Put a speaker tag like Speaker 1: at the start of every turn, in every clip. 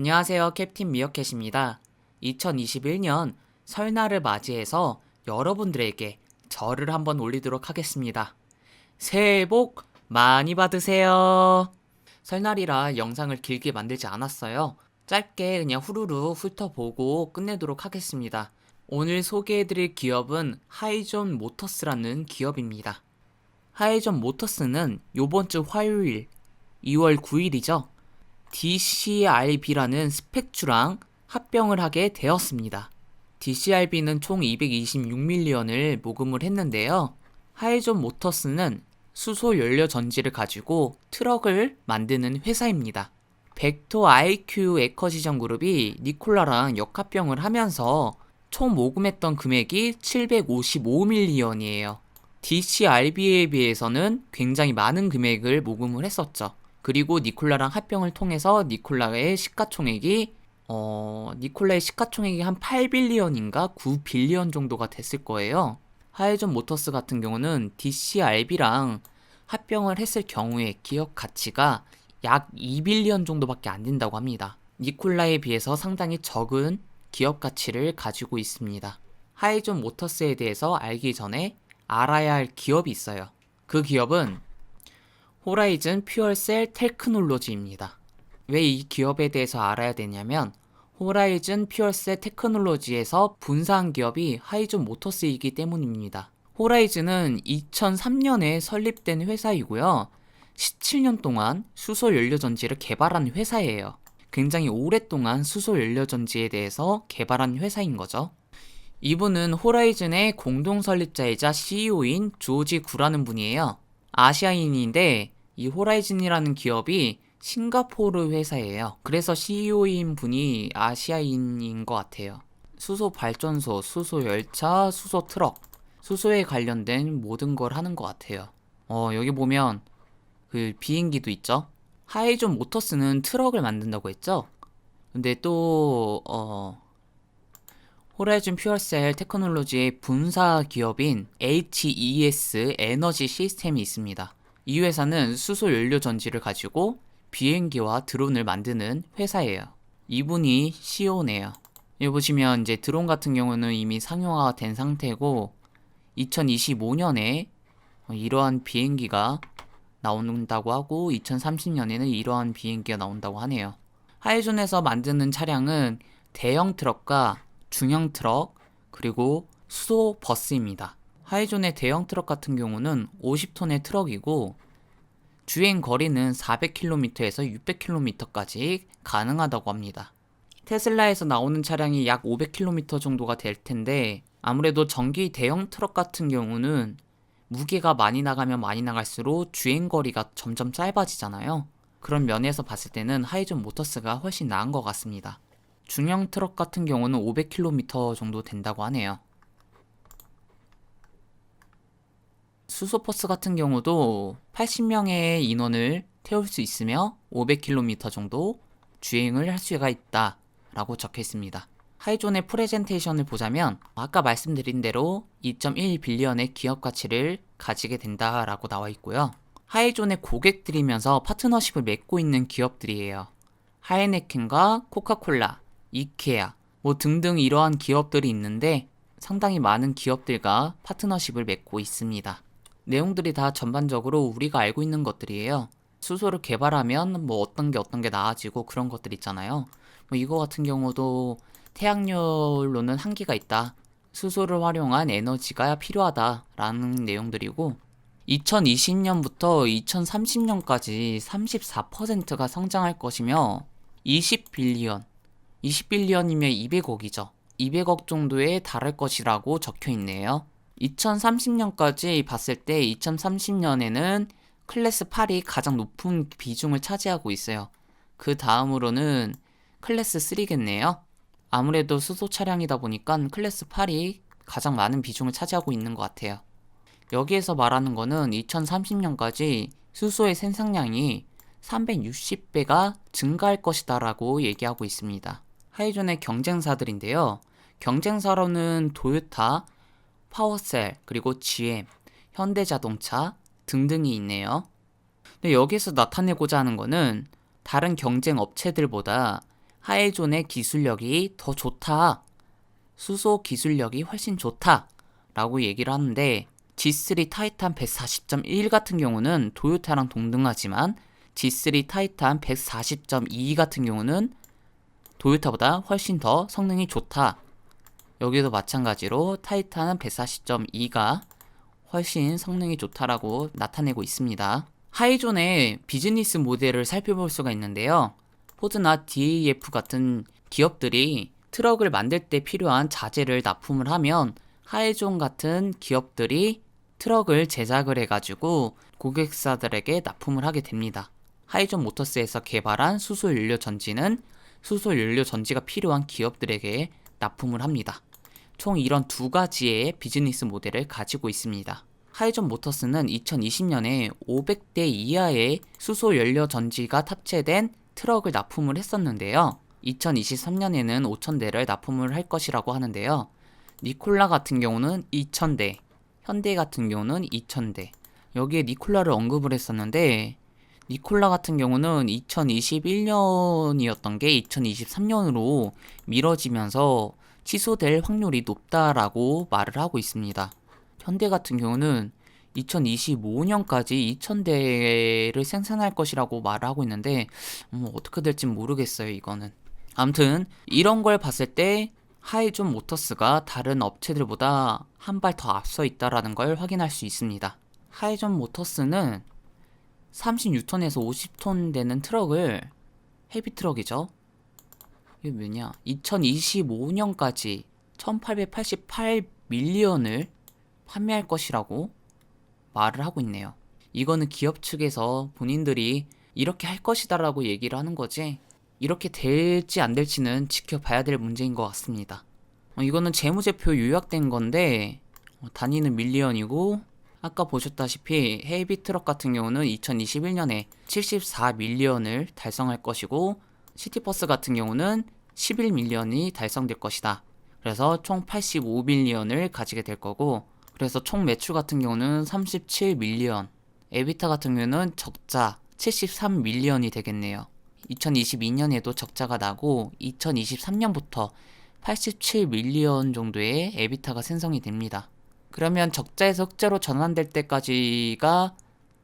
Speaker 1: 안녕하세요. 캡틴 미어캣입니다. 2021년 설날을 맞이해서 여러분들에게 절을 한번 올리도록 하겠습니다. 새해 복 많이 받으세요. 설날이라 영상을 길게 만들지 않았어요. 짧게 그냥 후루루 훑어보고 끝내도록 하겠습니다. 오늘 소개해드릴 기업은 하이존 모터스라는 기업입니다. 하이존 모터스는 요번 주 화요일 2월 9일이죠. DCRB라는 스펙주랑 합병을 하게 되었습니다. DCRB는 총 226밀리언을 모금을 했는데요. 하이존 모터스는 수소 연료 전지를 가지고 트럭을 만드는 회사입니다. 벡터 IQ 에커시전 그룹이 니콜라랑 역합병을 하면서 총 모금했던 금액이 755밀리언이에요. DCRB에 비해서는 굉장히 많은 금액을 모금을 했었죠. 그리고 니콜라랑 합병을 통해서 니콜라의 시가총액이 한 8빌리언인가 9빌리언 정도가 됐을 거예요. 하이존 모터스 같은 경우는 DCRB랑 합병을 했을 경우에 기업 가치가 약 2빌리언 정도밖에 안 된다고 합니다. 니콜라에 비해서 상당히 적은 기업 가치를 가지고 있습니다. 하이존 모터스에 대해서 알기 전에 알아야 할 기업이 있어요. 그 기업은 호라이즌 퓨얼셀 테크놀로지입니다. 왜 이 기업에 대해서 알아야 되냐면 호라이즌 퓨얼셀 테크놀로지에서 분사한 기업이 하이존 모터스이기 때문입니다. 호라이즌은 2003년에 설립된 회사이고요. 17년 동안 수소 연료 전지를 개발한 회사예요. 굉장히 오랫동안 수소 연료 전지에 대해서 개발한 회사인 거죠. 이분은 호라이즌의 공동 설립자이자 CEO인 조지 구라는 분이에요. 아시아인인데 이 호라이즌이라는 기업이 싱가포르 회사예요. 그래서 CEO인 분이 아시아인인 것 같아요. 수소 발전소, 수소 열차, 수소 트럭, 수소에 관련된 모든 걸 하는 것 같아요. 여기 보면 그 비행기도 있죠. 하이존 모터스는 트럭을 만든다고 했죠. 근데 또 호라이즌 퓨얼셀 테크놀로지의 분사 기업인 HES 에너지 시스템이 있습니다. 이 회사는 수소 연료 전지를 가지고 비행기와 드론을 만드는 회사예요. 이분이 CEO네요. 여기 보시면 이제 드론 같은 경우는 이미 상용화가 된 상태고 2025년에 이러한 비행기가 나온다고 하고 2030년에는 이러한 비행기가 나온다고 하네요. 하이존에서 만드는 차량은 대형 트럭과 중형 트럭 그리고 수소 버스입니다. 하이존의 대형 트럭 같은 경우는 50톤의 트럭이고 주행 거리는 400km에서 600km까지 가능하다고 합니다. 테슬라에서 나오는 차량이 약 500km 정도가 될 텐데 아무래도 전기 대형 트럭 같은 경우는 무게가 많이 나가면 많이 나갈수록 주행 거리가 점점 짧아지잖아요. 그런 면에서 봤을 때는 하이존 모터스가 훨씬 나은 것 같습니다. 중형 트럭 같은 경우는 500km 정도 된다고 하네요. 수소버스 같은 경우도 80명의 인원을 태울 수 있으며 500km 정도 주행을 할 수가 있다 라고 적혀 있습니다. 하이존의 프레젠테이션을 보자면 아까 말씀드린 대로 2.1빌리언의 기업 가치를 가지게 된다라고 나와 있고요. 하이존의 고객들이면서 파트너십을 맺고 있는 기업들이에요. 하이네켄과 코카콜라, 이케아 등등 이러한 기업들이 있는데 상당히 많은 기업들과 파트너십을 맺고 있습니다. 내용들이 다 전반적으로 우리가 알고 있는 것들이에요. 수소를 개발하면 어떤 게 나아지고 그런 것들 있잖아요. 이거 같은 경우도 태양열로는 한계가 있다. 수소를 활용한 에너지가 필요하다라는 내용들이고 2020년부터 2030년까지 34%가 성장할 것이며 20빌리언이면 200억이죠. 200억 정도에 달할 것이라고 적혀 있네요. 2030년까지 봤을 때 2030년에는 클래스 8이 가장 높은 비중을 차지하고 있어요. 그 다음으로는 클래스 3겠네요. 아무래도 수소 차량이다 보니까 클래스 8이 가장 많은 비중을 차지하고 있는 것 같아요. 여기에서 말하는 거는 2030년까지 수소의 생산량이 360배가 증가할 것이다 라고 얘기하고 있습니다. 하이존의 경쟁사들인데요. 경쟁사로는 도요타, 파워셀, 그리고 GM, 현대자동차 등등이 있네요. 근데 여기서 나타내고자 하는 거는 다른 경쟁 업체들보다 하이존의 기술력이 더 좋다. 수소 기술력이 훨씬 좋다. 라고 얘기를 하는데 G3 타이탄 140.1 같은 경우는 도요타랑 동등하지만 G3 타이탄 140.2 같은 경우는 도요타보다 훨씬 더 성능이 좋다. 여기도 마찬가지로 타이탄 140.2가 훨씬 성능이 좋다라고 나타내고 있습니다. 하이존의 비즈니스 모델을 살펴볼 수가 있는데요. 포드나 DAF 같은 기업들이 트럭을 만들 때 필요한 자재를 납품을 하면 하이존 같은 기업들이 트럭을 제작을 해가지고 고객사들에게 납품을 하게 됩니다. 하이존 모터스에서 개발한 수소연료 전지는 수소연료 전지가 필요한 기업들에게 납품을 합니다. 총 이런 두 가지의 비즈니스 모델을 가지고 있습니다. 하이존 모터스는 2020년에 500대 이하의 수소연료 전지가 탑재된 트럭을 납품을 했었는데요. 2023년에는 5,000대를 납품을 할 것이라고 하는데요. 니콜라 같은 경우는 2,000대, 현대 같은 경우는 2,000대. 여기에 니콜라를 언급을 했었는데 니콜라 같은 경우는 2021년이었던 게 2023년으로 미뤄지면서 취소될 확률이 높다라고 말을 하고 있습니다. 현대 같은 경우는 2025년까지 2,000대를 생산할 것이라고 말을 하고 있는데 어떻게 될지 모르겠어요, 이거는. 아무튼 이런 걸 봤을 때 하이존 모터스가 다른 업체들보다 한 발 더 앞서 있다라는 걸 확인할 수 있습니다. 하이존 모터스는 36톤에서 50톤 되는 트럭을 헤비 트럭이죠. 이게 뭐냐? 2025년까지 1888밀리언을 판매할 것이라고 말을 하고 있네요. 이거는 기업 측에서 본인들이 이렇게 할 것이다라고 얘기를 하는 거지 이렇게 될지 안 될지는 지켜봐야 될 문제인 것 같습니다. 이거는 재무제표 요약된 건데 단위는 밀리언이고 아까 보셨다시피 헤이비 트럭 같은 경우는 2021년에 74밀리언을 달성할 것이고 시티버스 같은 경우는 11밀리언이 달성될 것이다. 그래서 총 85밀리언을 가지게 될 거고 그래서 총 매출 같은 경우는 37밀리언 에비타 같은 경우는 적자 73밀리언이 되겠네요. 2022년에도 적자가 나고 2023년부터 87밀리언 정도의 에비타가 생성이 됩니다. 그러면 적자에서 흑자로 전환될 때까지가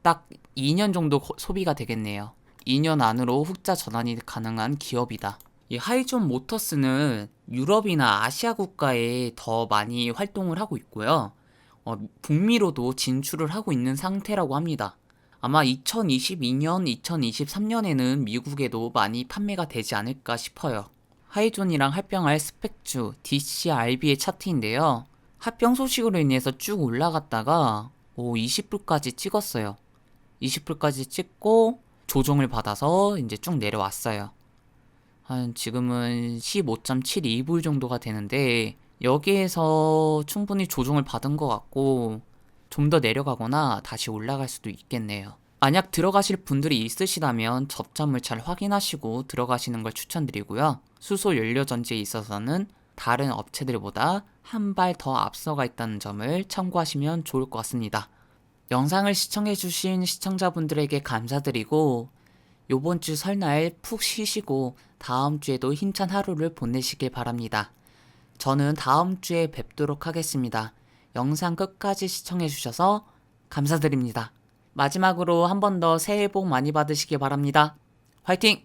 Speaker 1: 딱 2년 정도 소비가 되겠네요. 2년 안으로 흑자 전환이 가능한 기업이다. 이 하이존 모터스는 유럽이나 아시아 국가에 더 많이 활동을 하고 있고요. 북미로도 진출을 하고 있는 상태라고 합니다. 아마 2022년, 2023년에는 미국에도 많이 판매가 되지 않을까 싶어요. 하이존이랑 합병할 스펙주 DCRB의 차트인데요. 합병 소식으로 인해서 쭉 올라갔다가 20불까지 찍었어요. 20불까지 찍고 조정을 받아서 이제 쭉 내려왔어요. 한 지금은 15.72불 정도가 되는데 여기에서 충분히 조정을 받은 것 같고 좀 더 내려가거나 다시 올라갈 수도 있겠네요. 만약 들어가실 분들이 있으시다면 접점을 잘 확인하시고 들어가시는 걸 추천드리고요. 수소 연료 전지에 있어서는 다른 업체들보다 한 발 더 앞서가 있다는 점을 참고하시면 좋을 것 같습니다. 영상을 시청해주신 시청자분들에게 감사드리고 요번 주 설날 푹 쉬시고 다음 주에도 힘찬 하루를 보내시길 바랍니다. 저는 다음 주에 뵙도록 하겠습니다. 영상 끝까지 시청해주셔서 감사드립니다. 마지막으로 한 번 더 새해 복 많이 받으시길 바랍니다. 화이팅!